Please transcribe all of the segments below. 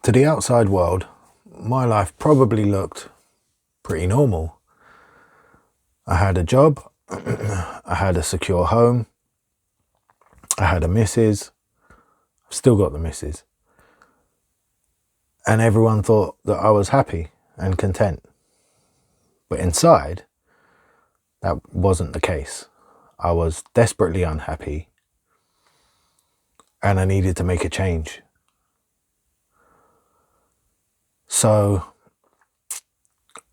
To the outside world, my life probably looked pretty normal. I had a job, I had a secure home, I had a missus, I've still got the missus, and everyone thought that I was happy and content. But inside, that wasn't the case. I was desperately unhappy and I needed to make a change. So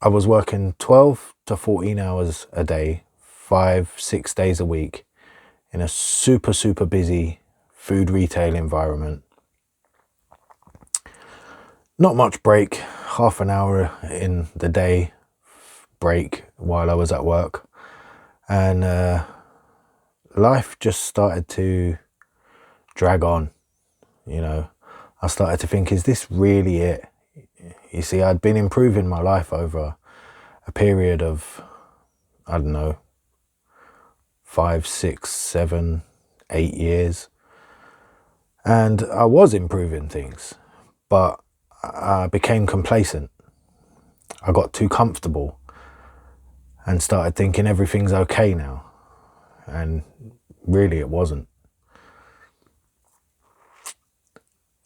I was working 12 to 14 hours a day, 5-6 days a week in a super busy food retail environment. Not much break, half an hour in the day break while I was at work. And life just started to drag on, you know. I started to think, is this really it? You see, I'd been improving my life over a period of, I don't know, 5, 6, 7, 8 years. And I was improving things, but I became complacent. I got too comfortable and started thinking everything's okay now. And really it wasn't.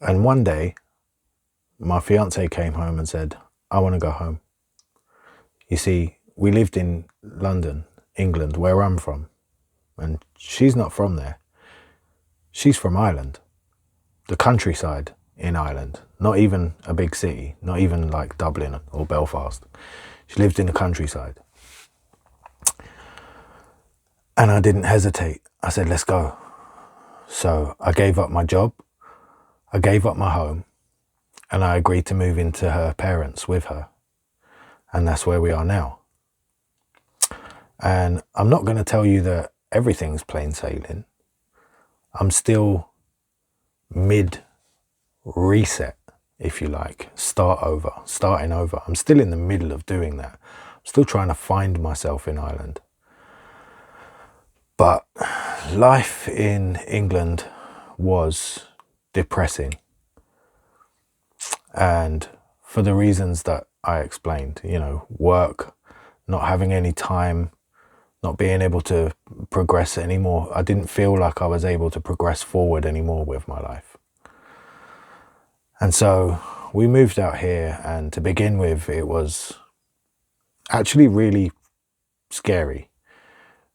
And one day, my fiance came home and said, I want to go home. You see, we lived in London, England, where I'm from. And she's not from there. She's from Ireland, the countryside in Ireland, not even a big city, not even like Dublin or Belfast. She lived in the countryside. And I didn't hesitate. I said, let's go. So I gave up my job, I gave up my home, and I agreed to move into her parents with her. And that's where we are now. And I'm not going to tell you that everything's plain sailing. I'm still mid-reset, if you like, starting over. I'm still in the middle of doing that. I'm still trying to find myself in Ireland. But life in England was depressing. And for the reasons that I explained, you know, work, not having any time, not being able to progress anymore. I didn't feel like I was able to progress forward anymore with my life. And so we moved out here, and to begin with, it was actually really scary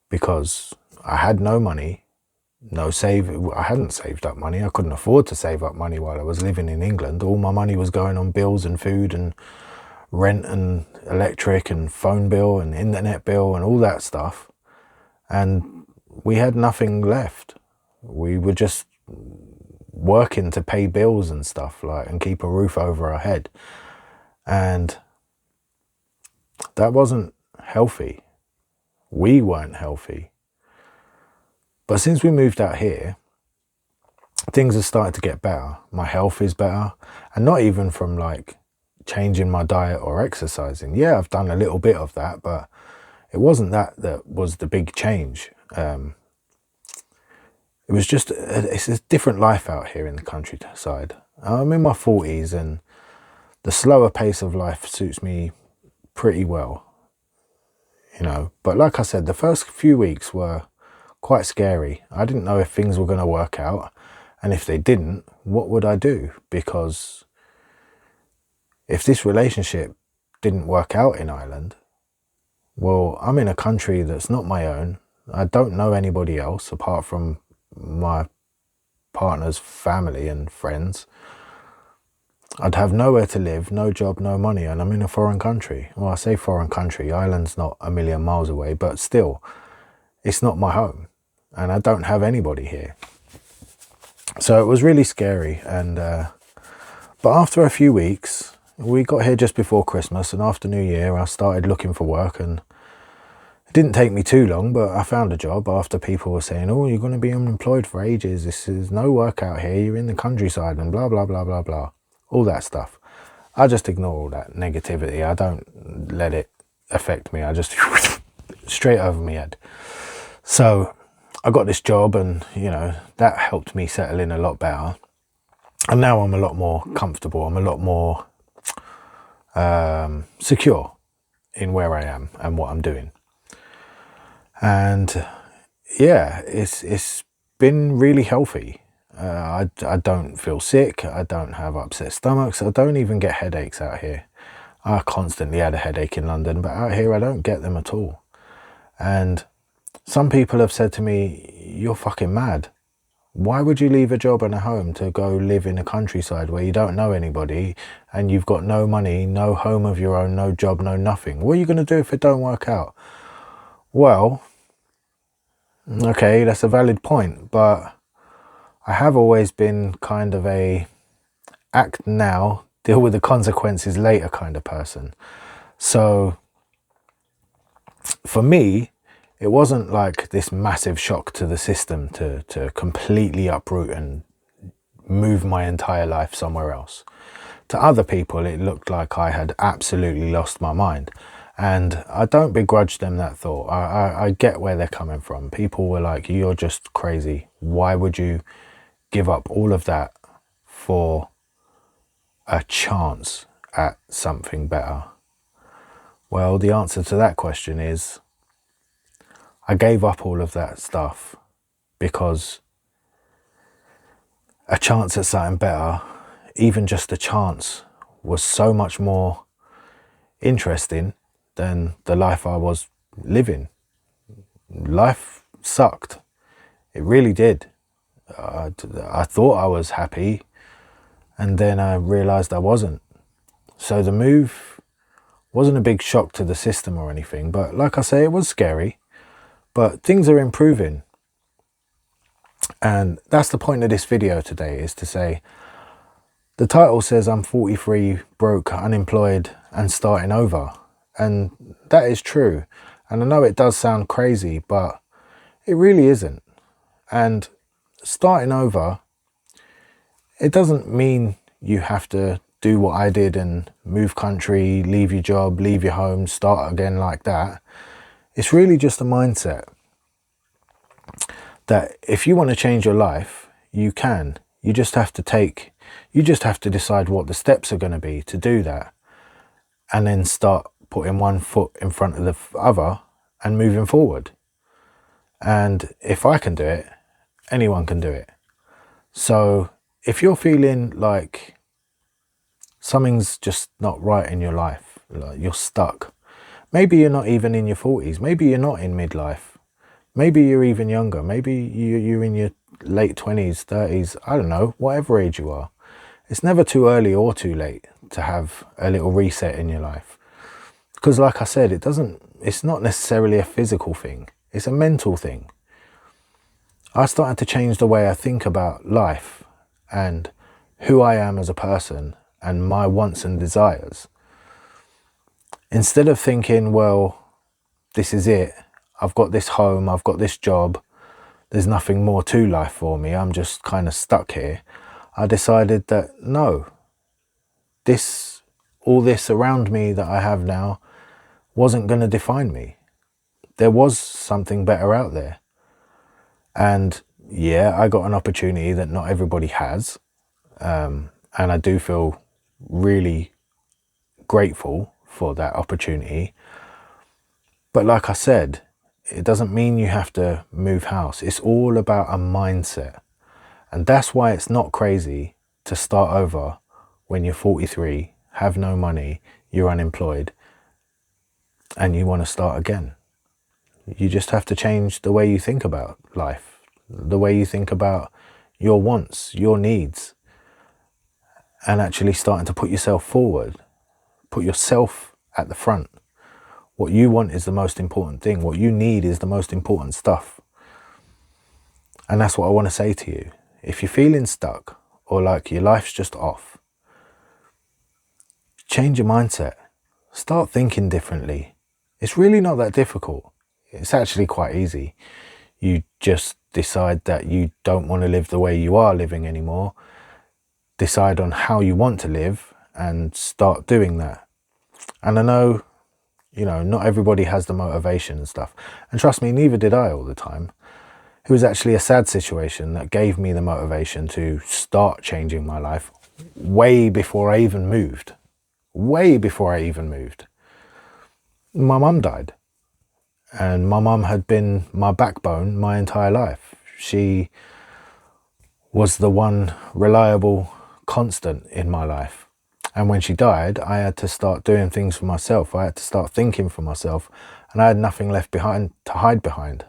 because I had no money, I hadn't saved up money. I couldn't afford to save up money while I was living in England. All my money was going on bills and food and rent and electric and phone bill and internet bill and all that stuff. And we had nothing left. We were just working to pay bills and stuff, like, and keep a roof over our head. And that wasn't healthy. We weren't healthy. But since we moved out here, things have started to get better. My health is better. And not even from like changing my diet or exercising. Yeah, I've done a little bit of that, but it wasn't that was the big change. It was just, it's a different life out here in the countryside. I'm in my 40s and the slower pace of life suits me pretty well, you know. But like I said, the first few weeks were quite scary. I didn't know if things were going to work out, and if they didn't, what would I do? Because if this relationship didn't work out in Ireland, well, I'm in a country that's not my own. I don't know anybody else apart from my partner's family and friends. I'd have nowhere to live, no job, no money, and I'm in a foreign country. Well, I say foreign country, Ireland's not a million miles away, but still, it's not my home. And I don't have anybody here. So it was really scary. And but after a few weeks, we got here just before Christmas, and after New Year, I started looking for work. And it didn't take me too long, but I found a job after people were saying, oh, you're going to be unemployed for ages. This is no work out here. You're in the countryside and blah, blah, blah, blah, blah. All that stuff. I just ignore all that negativity. I don't let it affect me. I just straight over my head. So I got this job, and, you know, that helped me settle in a lot better. And now I'm a lot more comfortable. I'm a lot more secure in where I am and what I'm doing. And yeah, it's been really healthy. I don't feel sick. I don't have upset stomachs. I don't even get headaches out here. I constantly had a headache in London, but out here I don't get them at all. And some people have said to me, you're fucking mad. Why would you leave a job and a home to go live in the countryside where you don't know anybody and you've got no money, no home of your own, no job, no nothing? What are you going to do if it don't work out? Well, okay, that's a valid point, but I have always been kind of a act now, deal with the consequences later kind of person. So for me, it wasn't like this massive shock to the system to completely uproot and move my entire life somewhere else. To other people, it looked like I had absolutely lost my mind. And I don't begrudge them that thought. I get where they're coming from. People were like, you're just crazy. Why would you give up all of that for a chance at something better? Well, the answer to that question is I gave up all of that stuff because a chance at something better, even just a chance, was so much more interesting than the life I was living. Life sucked. It really did. I thought I was happy, and then I realized I wasn't. So the move wasn't a big shock to the system or anything, but like I say, it was scary. But things are improving. And that's the point of this video today, is to say, the title says I'm 43, broke, unemployed, and starting over. And that is true. And I know it does sound crazy, but it really isn't. And starting over, it doesn't mean you have to do what I did and move country, leave your job, leave your home, start again like that. It's really just a mindset that if you want to change your life, you can. You just have to decide what the steps are going to be to do that, and then start putting one foot in front of the other and moving forward. And if I can do it, anyone can do it. So if you're feeling like something's just not right in your life, like you're stuck, maybe you're not even in your 40s, maybe you're not in midlife, maybe you're even younger, maybe you're in your late 20s, 30s, I don't know, whatever age you are. It's never too early or too late to have a little reset in your life. Because like I said, it's not necessarily a physical thing, it's a mental thing. I started to change the way I think about life and who I am as a person and my wants and desires. Instead of thinking, well, this is it, I've got this home, I've got this job, there's nothing more to life for me, I'm just kind of stuck here, I decided that no, all this around me that I have now wasn't going to define me. There was something better out there. And yeah, I got an opportunity that not everybody has. And I do feel really grateful for that opportunity. But like I said, it doesn't mean you have to move house. It's all about a mindset. And that's why it's not crazy to start over when you're 43, have no money, you're unemployed, and you want to start again. You just have to change the way you think about life, the way you think about your wants, your needs, and actually starting to put yourself forward, put yourself at the front. What you want is the most important thing. What you need is the most important stuff. And that's what I want to say to you. If you're feeling stuck or like your life's just off, change your mindset. Start thinking differently. It's really not that difficult. It's actually quite easy. You just decide that you don't want to live the way you are living anymore. Decide on how you want to live and start doing that. And I know, not everybody has the motivation and stuff. And trust me, neither did I all the time. It was actually a sad situation that gave me the motivation to start changing my life way before I even moved. Way before I even moved. My mum died. And my mum had been my backbone my entire life. She was the one reliable constant in my life. And when she died, I had to start doing things for myself. I had to start thinking for myself, and I had nothing left behind to hide behind.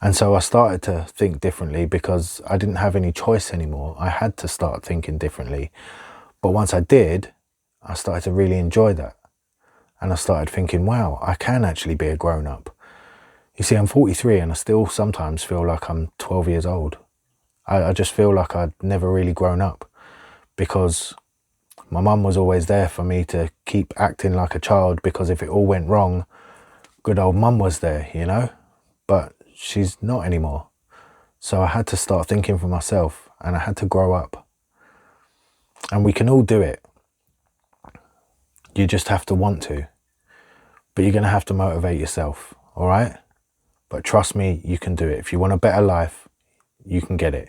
And so I started to think differently because I didn't have any choice anymore. I had to start thinking differently. But once I did, I started to really enjoy that. And I started thinking, wow, I can actually be a grown-up. You see, I'm 43 and I still sometimes feel like I'm 12 years old. I just feel like I'd never really grown up because my mum was always there for me to keep acting like a child, because if it all went wrong, good old mum was there, you know? But she's not anymore. So I had to start thinking for myself, and I had to grow up. And we can all do it. You just have to want to. But you're going to have to motivate yourself, all right? But trust me, you can do it. If you want a better life, you can get it.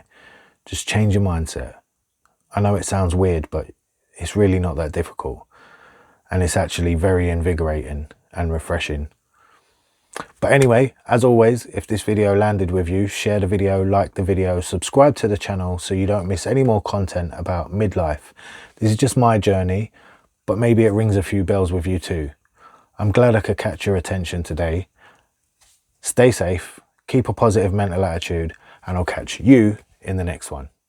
Just change your mindset. I know it sounds weird, but it's really not that difficult. And it's actually very invigorating and refreshing. But anyway, as always, if this video landed with you, share the video, like the video, subscribe to the channel so you don't miss any more content about midlife. This is just my journey, but maybe it rings a few bells with you too. I'm glad I could catch your attention today. Stay safe, keep a positive mental attitude, and I'll catch you in the next one.